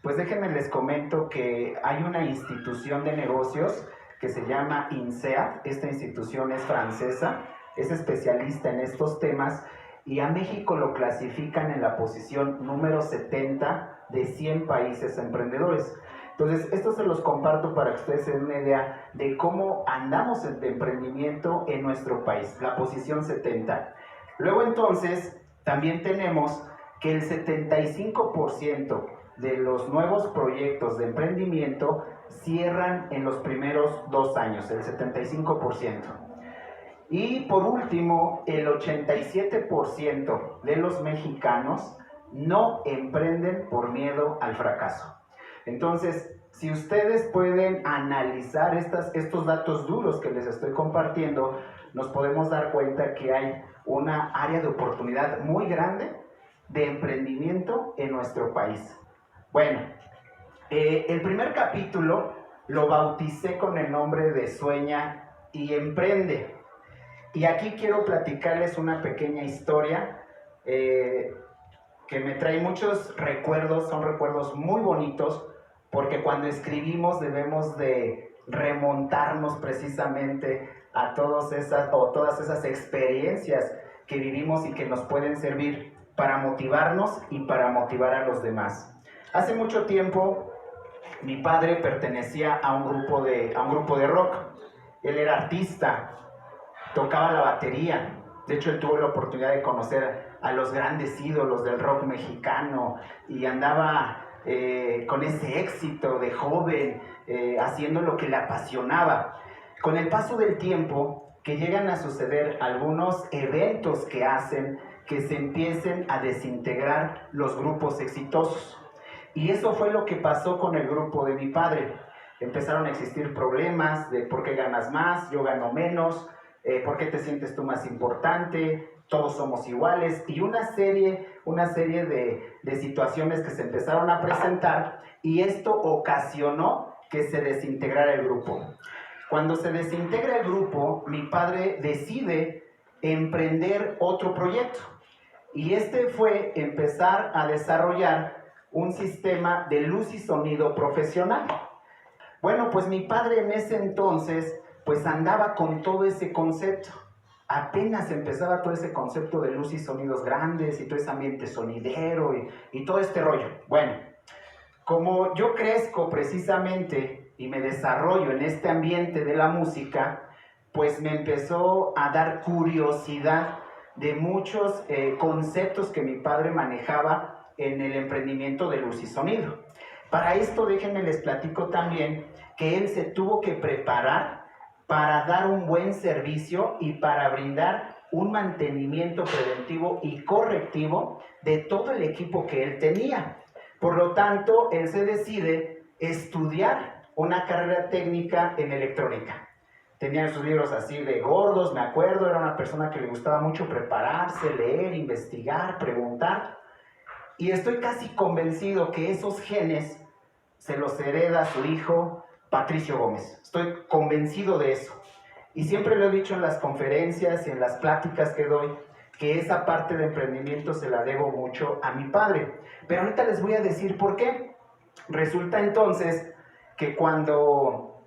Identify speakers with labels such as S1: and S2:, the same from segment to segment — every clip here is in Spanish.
S1: Pues déjenme les comento que hay una institución de negocios que se llama INSEAD. Esta institución es francesa, es especialista en estos temas y a México lo clasifican en la posición número 70 de 100 países emprendedores. Entonces, esto se los comparto para que ustedes se den una idea de cómo andamos en emprendimiento en nuestro país, la posición 70. Luego entonces, también tenemos que el 75% de los nuevos proyectos de emprendimiento cierran en los primeros 2 años, el 75%. Y por último, el 87% de los mexicanos no emprenden por miedo al fracaso. Entonces, si ustedes pueden analizar estos datos duros que les estoy compartiendo, nos podemos dar cuenta que hay una área de oportunidad muy grande de emprendimiento en nuestro país. Bueno, el primer capítulo lo bauticé con el nombre de Sueña y Emprende. Y aquí quiero platicarles una pequeña historia que me trae muchos recuerdos, son recuerdos muy bonitos, porque cuando escribimos debemos de remontarnos precisamente a todas esas experiencias que vivimos y que nos pueden servir para motivarnos y para motivar a los demás. Hace mucho tiempo mi padre pertenecía a un grupo de rock. Él era artista, tocaba la batería. De hecho, él tuvo la oportunidad de conocer a los grandes ídolos del rock mexicano y andaba con ese éxito de joven, haciendo lo que le apasionaba. Con el paso del tiempo, que llegan a suceder algunos eventos que hacen que se empiecen a desintegrar los grupos exitosos. Y eso fue lo que pasó con el grupo de mi padre. Empezaron a existir problemas de por qué ganas más, yo gano menos, por qué te sientes tú más importante, todos somos iguales, y una serie de situaciones que se empezaron a presentar, y esto ocasionó que se desintegrara el grupo. Cuando se desintegra el grupo, mi padre decide emprender otro proyecto, y este fue empezar a desarrollar un sistema de luz y sonido profesional. Bueno, pues mi padre en ese entonces pues andaba con todo ese concepto. Apenas empezaba todo ese concepto de luz y sonidos grandes y todo ese ambiente sonidero y todo este rollo. Bueno, como yo crezco precisamente y me desarrollo en este ambiente de la música, pues me empezó a dar curiosidad de muchos conceptos que mi padre manejaba en el emprendimiento de luz y sonido. Para esto déjenme les platico también que él se tuvo que preparar para dar un buen servicio y para brindar un mantenimiento preventivo y correctivo de todo el equipo que él tenía. Por lo tanto, él se decide estudiar una carrera técnica en electrónica. Tenía sus libros así de gordos, me acuerdo, era una persona que le gustaba mucho prepararse, leer, investigar, preguntar. Y estoy casi convencido que esos genes se los hereda a su hijo Patricio Gómez. Estoy convencido de eso. Y siempre lo he dicho en las conferencias y en las pláticas que doy, que esa parte de emprendimiento se la debo mucho a mi padre. Pero ahorita les voy a decir por qué. Resulta entonces que cuando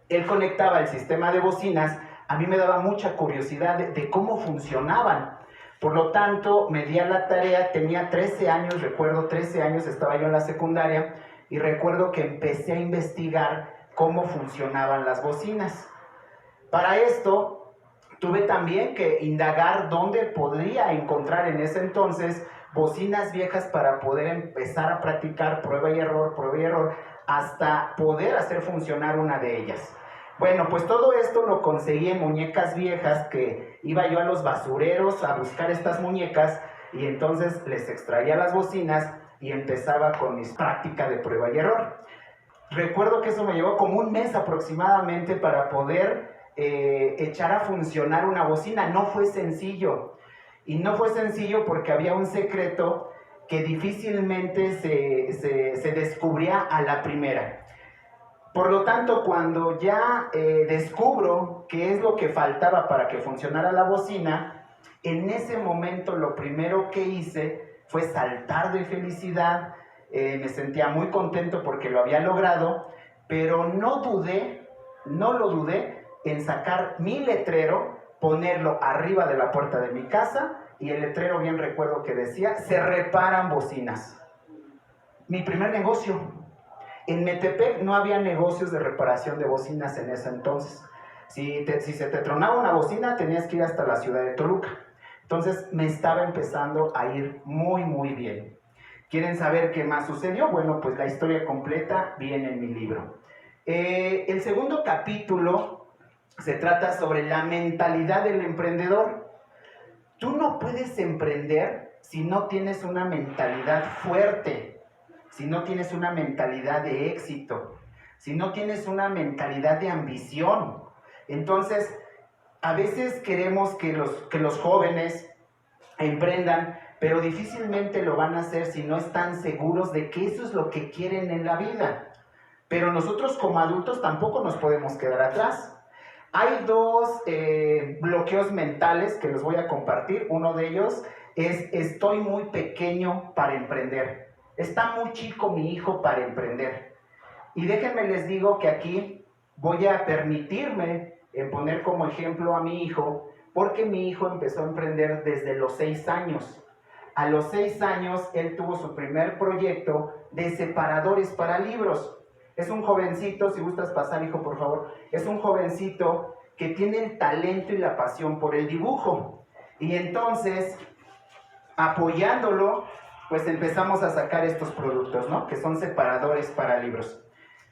S1: él conectaba el sistema de bocinas, a mí me daba mucha curiosidad de cómo funcionaban. Por lo tanto, me di a la tarea, tenía 13 años, recuerdo 13 años, estaba yo en la secundaria, y recuerdo que empecé a investigar cómo funcionaban las bocinas. Para esto, tuve también que indagar dónde podría encontrar en ese entonces bocinas viejas para poder empezar a practicar prueba y error, hasta poder hacer funcionar una de ellas. Bueno, pues todo esto lo conseguí en muñecas viejas, que iba yo a los basureros a buscar estas muñecas y entonces les extraía las bocinas y empezaba con mis prácticas de prueba y error. Recuerdo que eso me llevó como un mes aproximadamente para poder echar a funcionar una bocina. No fue sencillo. Y no fue sencillo porque había un secreto que difícilmente se descubría a la primera. Por lo tanto, cuando ya descubro qué es lo que faltaba para que funcionara la bocina, en ese momento lo primero que hice fue saltar de felicidad me sentía muy contento porque lo había logrado, pero no lo dudé en sacar mi letrero, ponerlo arriba de la puerta de mi casa, y el letrero, bien recuerdo que decía, se reparan bocinas. Mi primer negocio. En Metepec no había negocios de reparación de bocinas en ese entonces. Si se te tronaba una bocina, tenías que ir hasta la ciudad de Toluca. Entonces me estaba empezando a ir muy, muy bien. ¿Quieren saber qué más sucedió? Bueno, pues la historia completa viene en mi libro. El segundo capítulo se trata sobre la mentalidad del emprendedor. Tú no puedes emprender si no tienes una mentalidad fuerte, si no tienes una mentalidad de éxito, si no tienes una mentalidad de ambición. Entonces, a veces queremos que los jóvenes emprendan, pero difícilmente lo van a hacer si no están seguros de que eso es lo que quieren en la vida. Pero nosotros como adultos tampoco nos podemos quedar atrás. Hay dos bloqueos mentales que los voy a compartir. Uno de ellos es: estoy muy pequeño para emprender. Está muy chico mi hijo para emprender. Y déjenme les digo que aquí voy a permitirme poner como ejemplo a mi hijo, porque mi hijo empezó a emprender desde los 6 años. A los 6 años él tuvo su primer proyecto de separadores para libros. Es un jovencito, si gustas pasar, hijo, por favor. Es un jovencito que tiene el talento y la pasión por el dibujo. Y entonces, apoyándolo, pues empezamos a sacar estos productos, ¿no? Que son separadores para libros.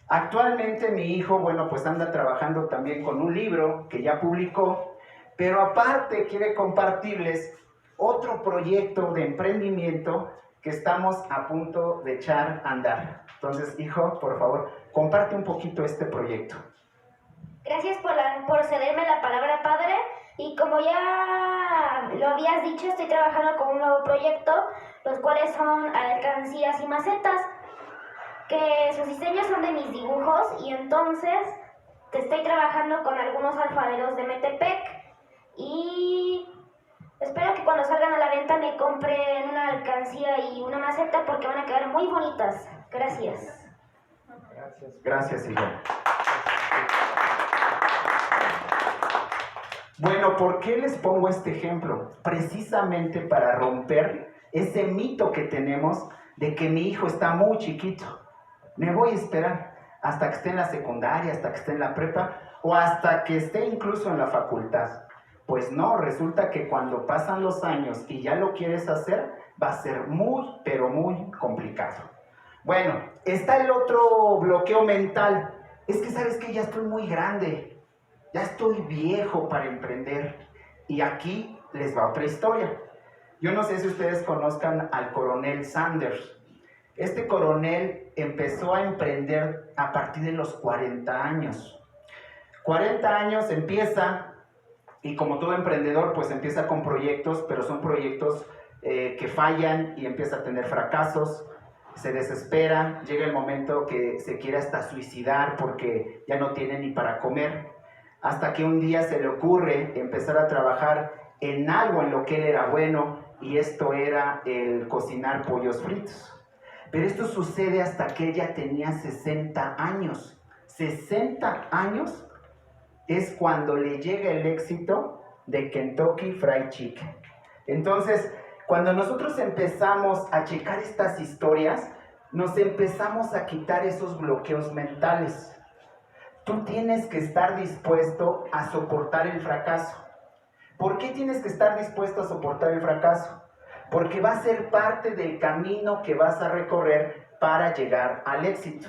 S1: Actualmente mi hijo, bueno, pues anda trabajando también con un libro que ya publicó, pero aparte quiere compartirles otro proyecto de emprendimiento que estamos a punto de echar a andar. Entonces, hijo, por favor, comparte un poquito este proyecto.
S2: Gracias por cederme la palabra, padre. Y como ya lo habías dicho, estoy trabajando con un nuevo proyecto, los cuales son alcancías y macetas, que sus diseños son de mis dibujos, y entonces estoy trabajando con algunos alfareros de Metepec, y espero que cuando salgan a la venta me compren una alcancía y una maceta porque van a quedar muy bonitas. Gracias.
S1: Gracias, hijo. Bueno, ¿por qué les pongo este ejemplo? Precisamente para romper ese mito que tenemos de que mi hijo está muy chiquito. Me voy a esperar hasta que esté en la secundaria, hasta que esté en la prepa o hasta que esté incluso en la facultad. Pues no, resulta que cuando pasan los años y ya lo quieres hacer, va a ser muy, pero muy complicado. Bueno, está el otro bloqueo mental. Es que sabes que ya estoy muy grande, ya estoy viejo para emprender. Y aquí les va otra historia. Yo no sé si ustedes conozcan al coronel Sanders. Este coronel empezó a emprender a partir de los 40 años. 40 años empieza, y como todo emprendedor, pues empieza con proyectos, pero son proyectos que fallan y empieza a tener fracasos, se desespera, llega el momento que se quiere hasta suicidar porque ya no tiene ni para comer, hasta que un día se le ocurre empezar a trabajar en algo en lo que él era bueno, y esto era el cocinar pollos fritos. Pero esto sucede hasta que ella tenía 60 años. 60 años es cuando le llega el éxito de Kentucky Fried Chicken. Entonces, cuando nosotros empezamos a checar estas historias, nos empezamos a quitar esos bloqueos mentales. Tú tienes que estar dispuesto a soportar el fracaso. ¿Por qué tienes que estar dispuesto a soportar el fracaso? Porque va a ser parte del camino que vas a recorrer para llegar al éxito.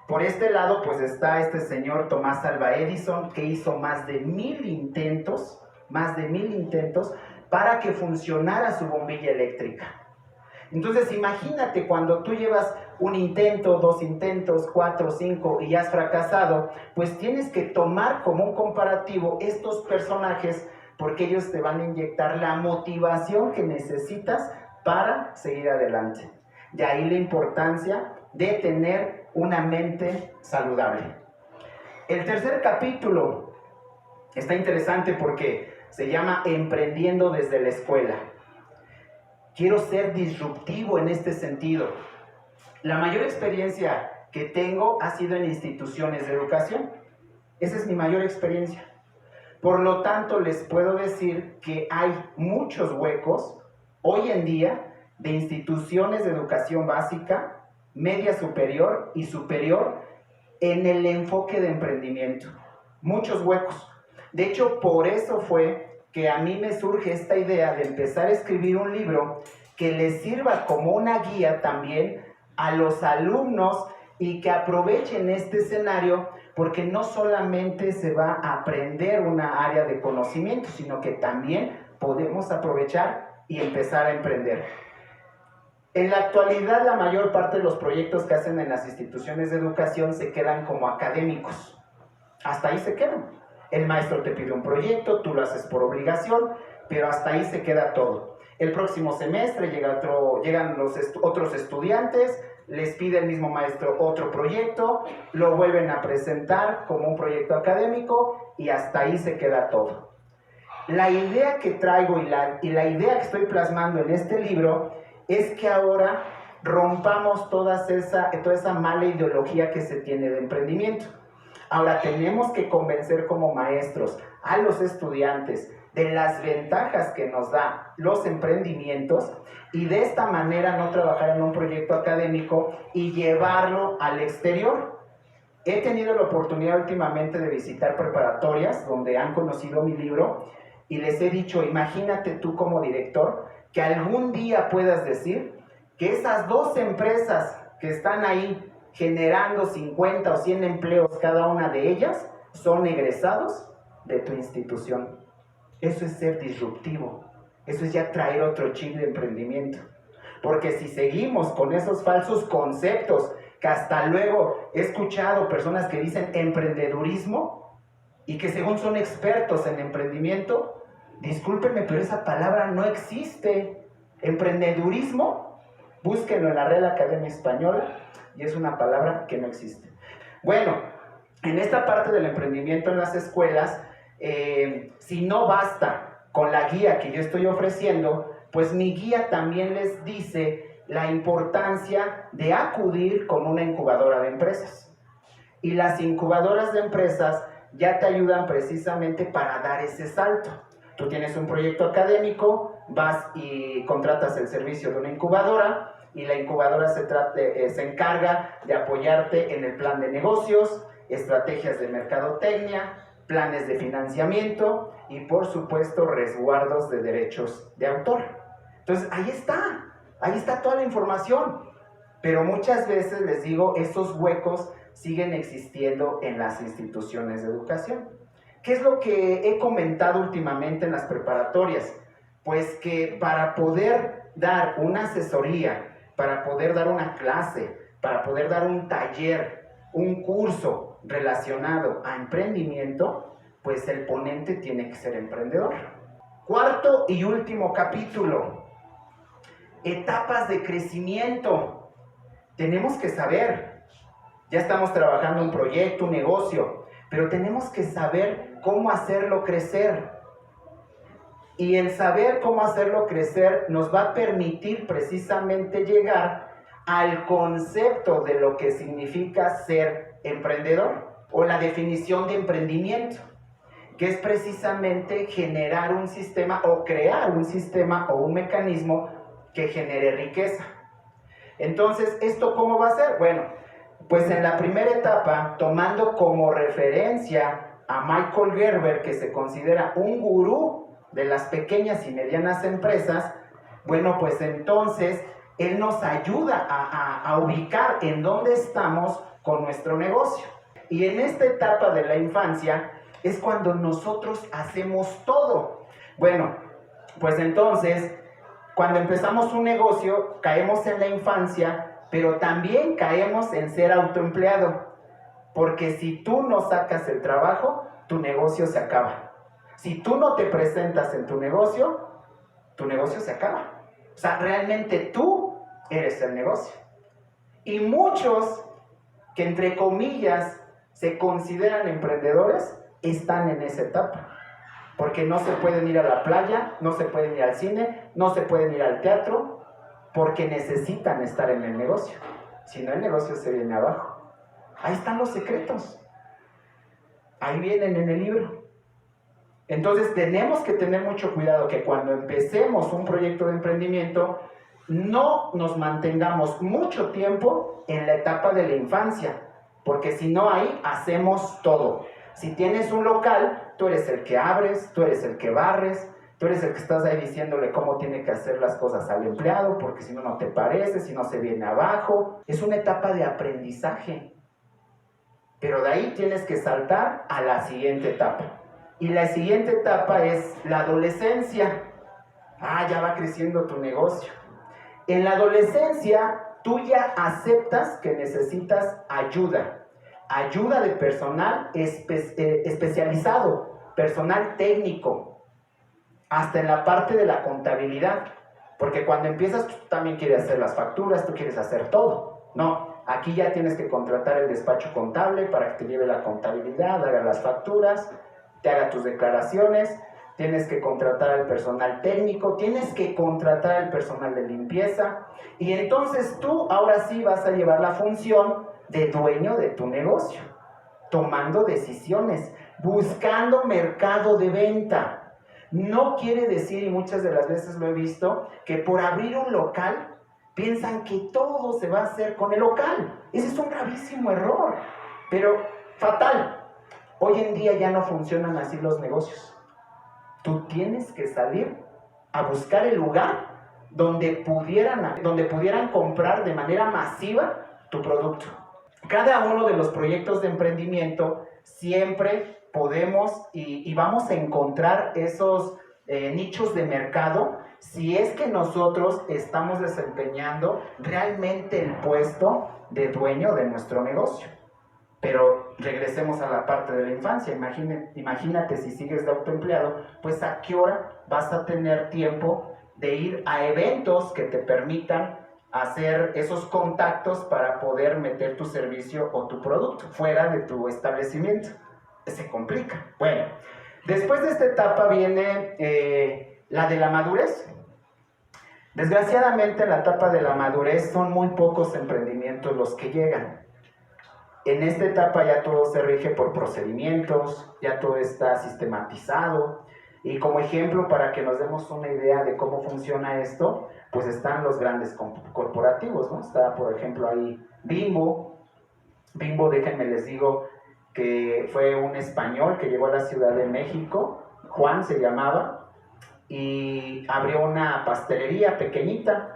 S1: Por este lado, pues está este señor Thomas Alva Edison, que hizo más de 1000 intentos para que funcionara su bombilla eléctrica. Entonces, imagínate cuando tú llevas un intento, 2 intentos, 4, 5 y has fracasado, pues tienes que tomar como un comparativo estos personajes, porque ellos te van a inyectar la motivación que necesitas para seguir adelante. De ahí la importancia de tener una mente saludable. El tercer capítulo está interesante porque se llama Emprendiendo desde la escuela. Quiero ser disruptivo en este sentido. La mayor experiencia que tengo ha sido en instituciones de educación. Esa es mi mayor experiencia. Por lo tanto, les puedo decir que hay muchos huecos hoy en día de instituciones de educación básica, media superior y superior en el enfoque de emprendimiento. Muchos huecos. De hecho, por eso fue que a mí me surge esta idea de empezar a escribir un libro que les sirva como una guía también a los alumnos y que aprovechen este escenario, porque no solamente se va a aprender una área de conocimiento, sino que también podemos aprovechar y empezar a emprender. En la actualidad, la mayor parte de los proyectos que hacen en las instituciones de educación se quedan como académicos. Hasta ahí se quedan. El maestro te pide un proyecto, tú lo haces por obligación, pero hasta ahí se queda todo. El próximo semestre llegan los otros estudiantes, les pide el mismo maestro otro proyecto, lo vuelven a presentar como un proyecto académico y hasta ahí se queda todo. La idea que traigo y la idea que estoy plasmando en este libro es que ahora rompamos toda esa mala ideología que se tiene de emprendimiento. Ahora tenemos que convencer como maestros a los estudiantes de las ventajas que nos da los emprendimientos y de esta manera no trabajar en un proyecto académico y llevarlo al exterior. He tenido la oportunidad últimamente de visitar preparatorias donde han conocido mi libro y les he dicho, imagínate tú como director que algún día puedas decir que esas 2 empresas que están ahí generando 50 o 100 empleos cada una de ellas son egresados de tu institución. Eso es ser disruptivo, eso es ya traer otro chip de emprendimiento. Porque si seguimos con esos falsos conceptos, que hasta luego he escuchado personas que dicen emprendedurismo y que según son expertos en emprendimiento, discúlpenme, pero esa palabra no existe. Emprendedurismo, búsquenlo en la Real Academia Española y es una palabra que no existe. Bueno, en esta parte del emprendimiento en las escuelas, si no basta con la guía que yo estoy ofreciendo, pues mi guía también les dice la importancia de acudir con una incubadora de empresas. Y las incubadoras de empresas ya te ayudan precisamente para dar ese salto. Tú tienes un proyecto académico, vas y contratas el servicio de una incubadora y la incubadora se encarga de apoyarte en el plan de negocios, estrategias de mercadotecnia, planes de financiamiento y por supuesto resguardos de derechos de autor. Entonces ahí está toda la información, pero muchas veces les digo, esos huecos siguen existiendo en las instituciones de educación. ¿Qué es lo que he comentado últimamente en las preparatorias? Pues que para poder dar una asesoría, para poder dar una clase, para poder dar un taller, un curso relacionado a emprendimiento, pues el ponente tiene que ser emprendedor. Cuarto y último capítulo, etapas de crecimiento. Tenemos que saber, ya estamos trabajando un proyecto, un negocio, pero tenemos que saber cómo hacerlo crecer. Y el saber cómo hacerlo crecer nos va a permitir precisamente llegar al concepto de lo que significa ser emprendedor o la definición de emprendimiento, que es precisamente generar un sistema o crear un sistema o un mecanismo que genere riqueza. Entonces, ¿esto cómo va a ser? Bueno, pues en la primera etapa, tomando como referencia a Michael Gerber, que se considera un gurú de las pequeñas y medianas empresas, bueno, pues entonces él nos ayuda a ubicar en dónde estamos con nuestro negocio. Y en esta etapa de la infancia es cuando nosotros hacemos todo. Bueno, pues entonces, cuando empezamos un negocio, caemos en la infancia, pero también caemos en ser autoempleado. Porque si tú no sacas el trabajo, tu negocio se acaba. Si tú no te presentas en tu negocio se acaba. O sea, realmente tú eres el negocio. Y muchos que entre comillas se consideran emprendedores están en esa etapa. Porque no se pueden ir a la playa, no se pueden ir al cine, no se pueden ir al teatro, porque necesitan estar en el negocio. Si no, el negocio se viene abajo. Ahí están los secretos. Ahí vienen en el libro. Entonces tenemos que tener mucho cuidado que cuando empecemos un proyecto de emprendimiento no nos mantengamos mucho tiempo en la etapa de la infancia, porque si no ahí hacemos todo. Si tienes un local, tú eres el que abres, tú eres el que barres, tú eres el que estás ahí diciéndole cómo tiene que hacer las cosas al empleado, porque si no, no te parece, si no se viene abajo. Es una etapa de aprendizaje. Pero de ahí tienes que saltar a la siguiente etapa. Y la siguiente etapa es la adolescencia. Ya va creciendo tu negocio. En la adolescencia, tú ya aceptas que necesitas ayuda. Ayuda de personal especializado, personal técnico, hasta en la parte de la contabilidad. Porque cuando empiezas, tú también quieres hacer las facturas, tú quieres hacer todo. No, aquí ya tienes que contratar el despacho contable para que te lleve la contabilidad, haga las facturas, te haga tus declaraciones, tienes que contratar al personal técnico, tienes que contratar al personal de limpieza, y entonces tú ahora sí vas a llevar la función de dueño de tu negocio, tomando decisiones, buscando mercado de venta. No quiere decir, y muchas de las veces lo he visto, que por abrir un local piensan que todo se va a hacer con el local. Ese es un gravísimo error, pero fatal. Hoy en día ya no funcionan así los negocios. Tú tienes que salir a buscar el lugar donde pudieran comprar de manera masiva tu producto. Cada uno de los proyectos de emprendimiento siempre podemos y vamos a encontrar esos nichos de mercado si es que nosotros estamos desempeñando realmente el puesto de dueño de nuestro negocio. Pero regresemos a la parte de la infancia. Imagínate si sigues de autoempleado, pues a qué hora vas a tener tiempo de ir a eventos que te permitan hacer esos contactos para poder meter tu servicio o tu producto fuera de tu establecimiento. Se complica. Bueno, después de esta etapa viene la de la madurez. Desgraciadamente en la etapa de la madurez son muy pocos emprendimientos los que llegan. En esta etapa ya todo se rige por procedimientos, ya todo está sistematizado. Y como ejemplo, para que nos demos una idea de cómo funciona esto, pues están los grandes corporativos, ¿no? Está, por ejemplo, ahí Bimbo. Bimbo, déjenme les digo, que fue un español que llegó a la Ciudad de México, Juan se llamaba, y abrió una pastelería pequeñita.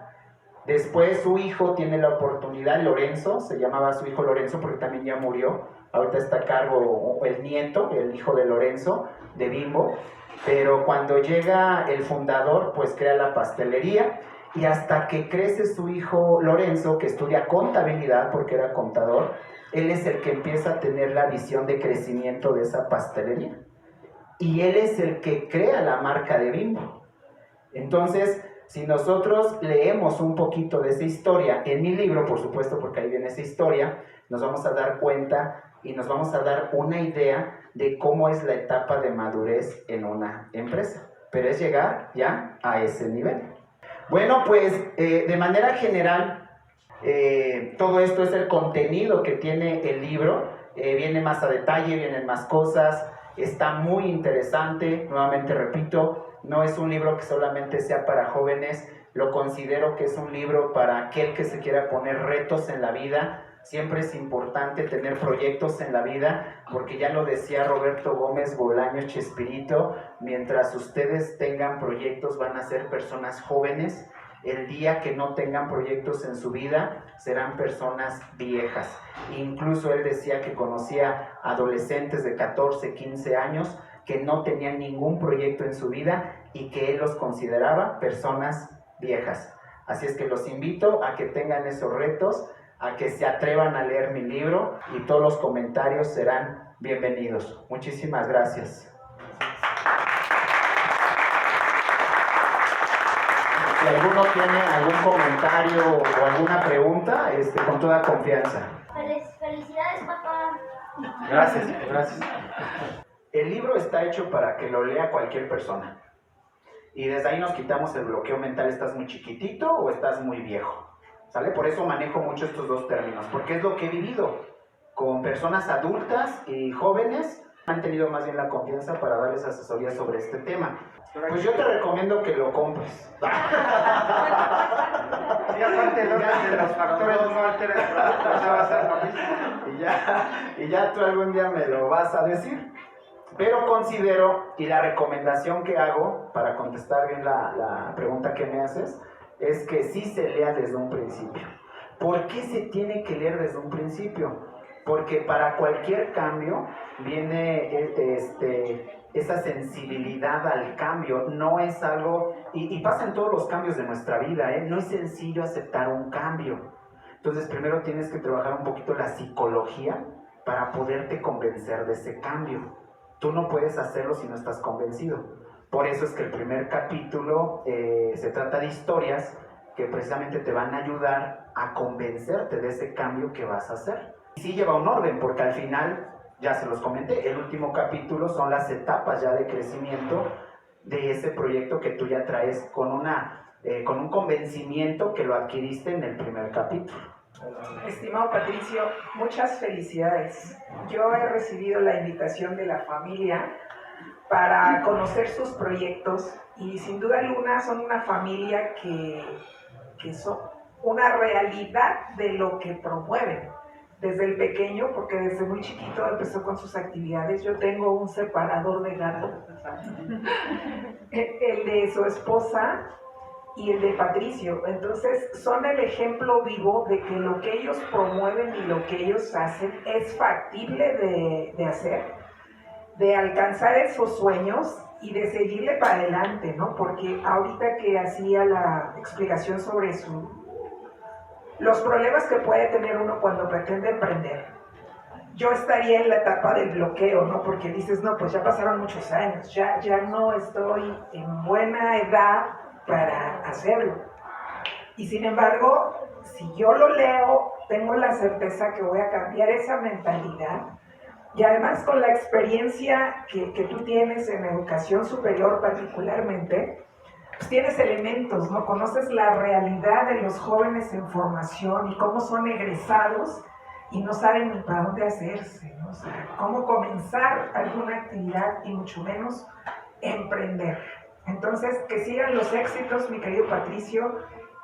S1: Después su hijo tiene la oportunidad, Lorenzo, se llamaba su hijo Lorenzo porque también ya murió. Ahorita está a cargo el nieto, el hijo de Lorenzo, de Bimbo. Pero cuando llega el fundador, pues crea la pastelería. Y hasta que crece su hijo Lorenzo, que estudia contabilidad porque era contador, él es el que empieza a tener la visión de crecimiento de esa pastelería. Y él es el que crea la marca de Bimbo. Entonces, si nosotros leemos un poquito de esa historia en mi libro, por supuesto, porque ahí viene esa historia, nos vamos a dar cuenta y nos vamos a dar una idea de cómo es la etapa de madurez en una empresa. Pero es llegar ya a ese nivel. Bueno, pues de manera general, todo esto es el contenido que tiene el libro. Viene más a detalle, vienen más cosas. Está muy interesante, nuevamente repito. No es un libro que solamente sea para jóvenes, lo considero que es un libro para aquel que se quiera poner retos en la vida. Siempre es importante tener proyectos en la vida, porque ya lo decía Roberto Gómez Bolaños Chespirito, mientras ustedes tengan proyectos van a ser personas jóvenes. El día que no tengan proyectos en su vida, serán personas viejas. Incluso él decía que conocía adolescentes de 14, 15 años que no tenían ningún proyecto en su vida y que él los consideraba personas viejas. Así es que los invito a que tengan esos retos, a que se atrevan a leer mi libro y todos los comentarios serán bienvenidos. Muchísimas gracias. Si alguno tiene algún comentario o alguna pregunta, con toda confianza.
S2: Felicidades, papá.
S1: Gracias, gracias. El libro está hecho para que lo lea cualquier persona. Y desde ahí nos quitamos el bloqueo mental, ¿estás muy chiquitito o estás muy viejo? ¿sale? Por eso manejo mucho estos dos términos, porque es lo que he vivido con personas adultas y jóvenes. Han tenido más bien la confianza para darles asesoría sobre este tema. Pues yo te recomiendo que lo compres.
S3: Y aparte el orden de los factores no altera el producto, o sea, va a ser lo mismo.
S1: Y ya tú algún día me lo vas a decir. Pero considero, y la recomendación que hago para contestar bien la pregunta que me haces, es que sí se lea desde un principio. ¿Por qué se tiene que leer desde un principio? Porque para cualquier cambio viene esa sensibilidad al cambio. No es algo, y pasa en todos los cambios de nuestra vida, no es sencillo aceptar un cambio. Entonces primero tienes que trabajar un poquito la psicología para poderte convencer de ese cambio. Tú no puedes hacerlo si no estás convencido. Por eso es que el primer capítulo se trata de historias que precisamente te van a ayudar a convencerte de ese cambio que vas a hacer. Y sí lleva un orden, porque al final, ya se los comenté, el último capítulo son las etapas ya de crecimiento de ese proyecto que tú ya traes con un convencimiento que lo adquiriste en el primer capítulo.
S4: Estimado Patricio, muchas felicidades. Yo he recibido la invitación de la familia para conocer sus proyectos y sin duda alguna son una familia que son una realidad de lo que promueven. Desde el pequeño, porque desde muy chiquito empezó con sus actividades. Yo tengo un separador de gato, el de su esposa y el de Patricio. Entonces son el ejemplo vivo de que lo que ellos promueven y lo que ellos hacen es factible de hacer, de alcanzar esos sueños y de seguirle para adelante, ¿no? Porque ahorita que hacía la explicación sobre los problemas que puede tener uno cuando pretende emprender, yo estaría en la etapa del bloqueo, ¿no? Porque dices, no, pues ya pasaron muchos años, ya no estoy en buena edad para hacerlo. Y sin embargo, si yo lo leo, tengo la certeza que voy a cambiar esa mentalidad. Y además con la experiencia que tú tienes en educación superior particularmente, pues tienes elementos, ¿no? Conoces la realidad de los jóvenes en formación y cómo son egresados y no saben ni para dónde hacerse, ¿no? O sea, cómo comenzar alguna actividad y mucho menos emprender. Entonces, que sigan los éxitos, mi querido Patricio,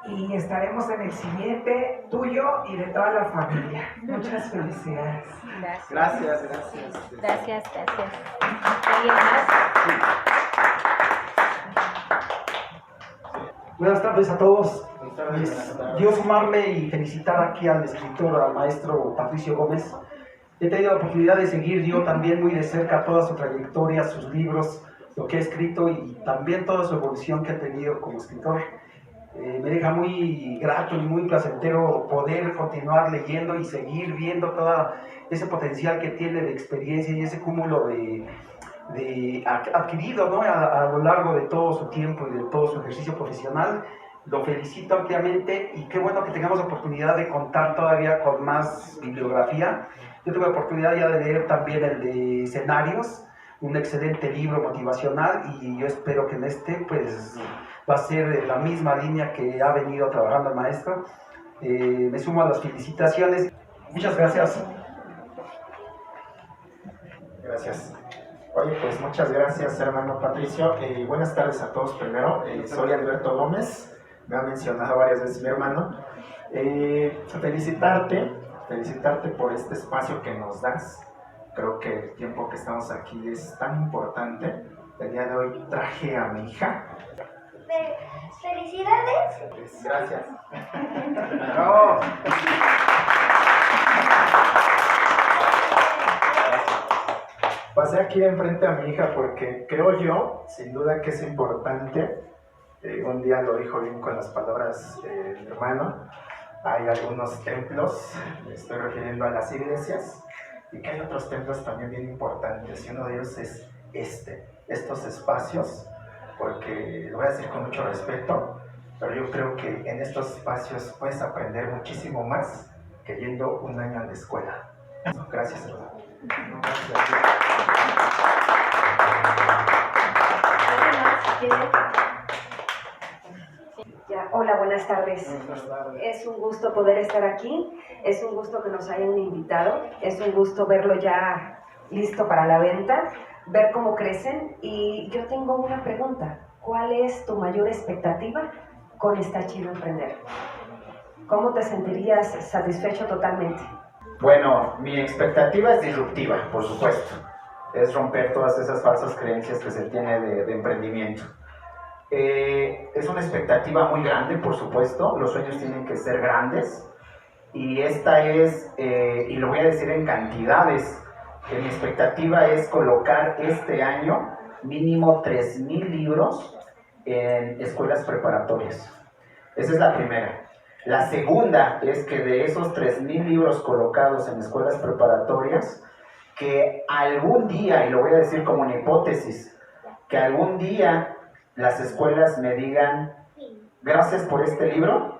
S4: y estaremos en el siguiente tuyo y de toda la familia. Muchas felicidades.
S3: Gracias.
S2: Gracias. ¿Alguien más?
S5: Buenas tardes a todos.
S3: Buenas tardes.
S5: Yo sumarme y felicitar aquí al escritor, al maestro Patricio Gómez. He tenido la oportunidad de seguir yo también muy de cerca toda su trayectoria, sus libros, lo que ha escrito y también toda su evolución que ha tenido como escritor. Me deja muy grato y muy placentero poder continuar leyendo y seguir viendo todo ese potencial que tiene de experiencia y ese cúmulo de adquirido, ¿no? a lo largo de todo su tiempo y de todo su ejercicio profesional. Lo felicito ampliamente y qué bueno que tengamos la oportunidad de contar todavía con más bibliografía. Yo tuve la oportunidad ya de leer también el de Escenarios, un excelente libro motivacional, y yo espero que en este pues va a ser la misma línea que ha venido trabajando el maestro. Me sumo a las felicitaciones. Muchas gracias.
S6: Gracias. Oye, pues muchas gracias, hermano Patricio. Buenas tardes a todos primero. Soy Alberto Gómez, me ha mencionado varias veces mi hermano. Felicitarte por este espacio que nos das. Creo que el tiempo que estamos aquí es tan importante. El día de hoy traje a mi hija.
S2: ¡Felicidades!
S6: Gracias.
S3: Bravo.
S6: Pasé aquí enfrente a mi hija porque creo yo, sin duda que es importante, un día lo dijo bien con las palabras mi hermano, hay algunos templos, me estoy refiriendo a las iglesias, y que hay otros templos también bien importantes, y uno de ellos es estos espacios, porque lo voy a decir con mucho respeto, pero yo creo que en estos espacios puedes aprender muchísimo más que yendo un año a la escuela. Gracias, hermano.
S2: ¿Alguien más quiere?
S7: Hola, buenas tardes. Es un gusto poder estar aquí, es un gusto que nos hayan invitado, es un gusto verlo ya listo para la venta, ver cómo crecen y yo tengo una pregunta. ¿Cuál es tu mayor expectativa con Está Chido Emprender? ¿Cómo te sentirías satisfecho totalmente?
S1: Bueno, mi expectativa es disruptiva, por supuesto. Es romper todas esas falsas creencias que se tiene de emprendimiento. Es una expectativa muy grande, por supuesto. Los sueños tienen que ser grandes. Y esta es, y lo voy a decir en cantidades, mi expectativa es colocar este año mínimo 3,000 libros en escuelas preparatorias. Esa es la primera. La segunda es que de esos 3,000 libros colocados en escuelas preparatorias, que algún día, y lo voy a decir como una hipótesis, que algún día las escuelas me digan, gracias por este libro,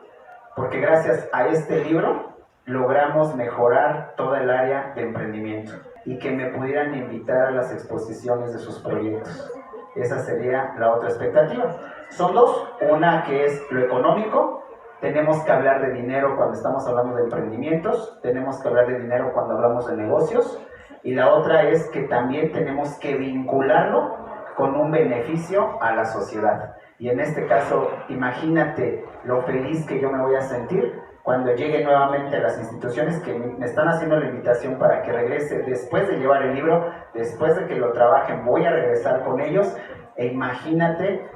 S1: porque gracias a este libro logramos mejorar toda el área de emprendimiento y que me pudieran invitar a las exposiciones de sus proyectos. Esa sería la otra expectativa. Son dos, una que es lo económico. Tenemos que hablar de dinero cuando estamos hablando de emprendimientos, tenemos que hablar de dinero cuando hablamos de negocios, y la otra es que también tenemos que vincularlo con un beneficio a la sociedad. Y en este caso, imagínate lo feliz que yo me voy a sentir cuando llegue nuevamente a las instituciones que me están haciendo la invitación para que regrese después de llevar el libro, después de que lo trabajen, voy a regresar con ellos, e imagínate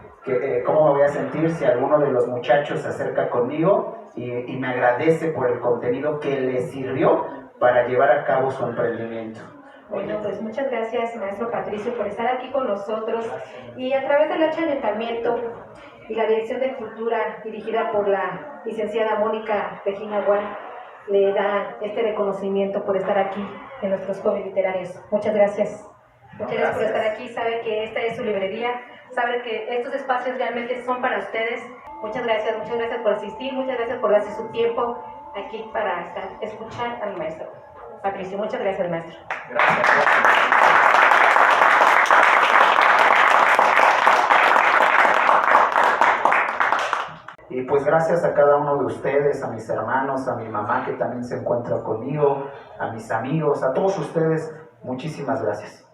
S1: cómo me voy a sentir si alguno de los muchachos se acerca conmigo y me agradece por el contenido que le sirvió para llevar a cabo su emprendimiento.
S8: Bueno, pues muchas gracias, maestro Patricio, por estar aquí con nosotros y a través del ayuntamiento y la Dirección de Cultura dirigida por la licenciada Mónica Regina Gual le da este reconocimiento por estar aquí en nuestros jóvenes literarios. Muchas gracias. Muchas gracias por estar aquí. Sabe que esta es su librería, sabe que estos espacios realmente son para ustedes. Muchas gracias por asistir, muchas gracias por darse su tiempo aquí para escuchar a mi maestro Patricio. Muchas gracias, maestro.
S1: Gracias. Y pues gracias a cada uno de ustedes, a mis hermanos, a mi mamá que también se encuentra conmigo, a mis amigos, a todos ustedes, muchísimas gracias.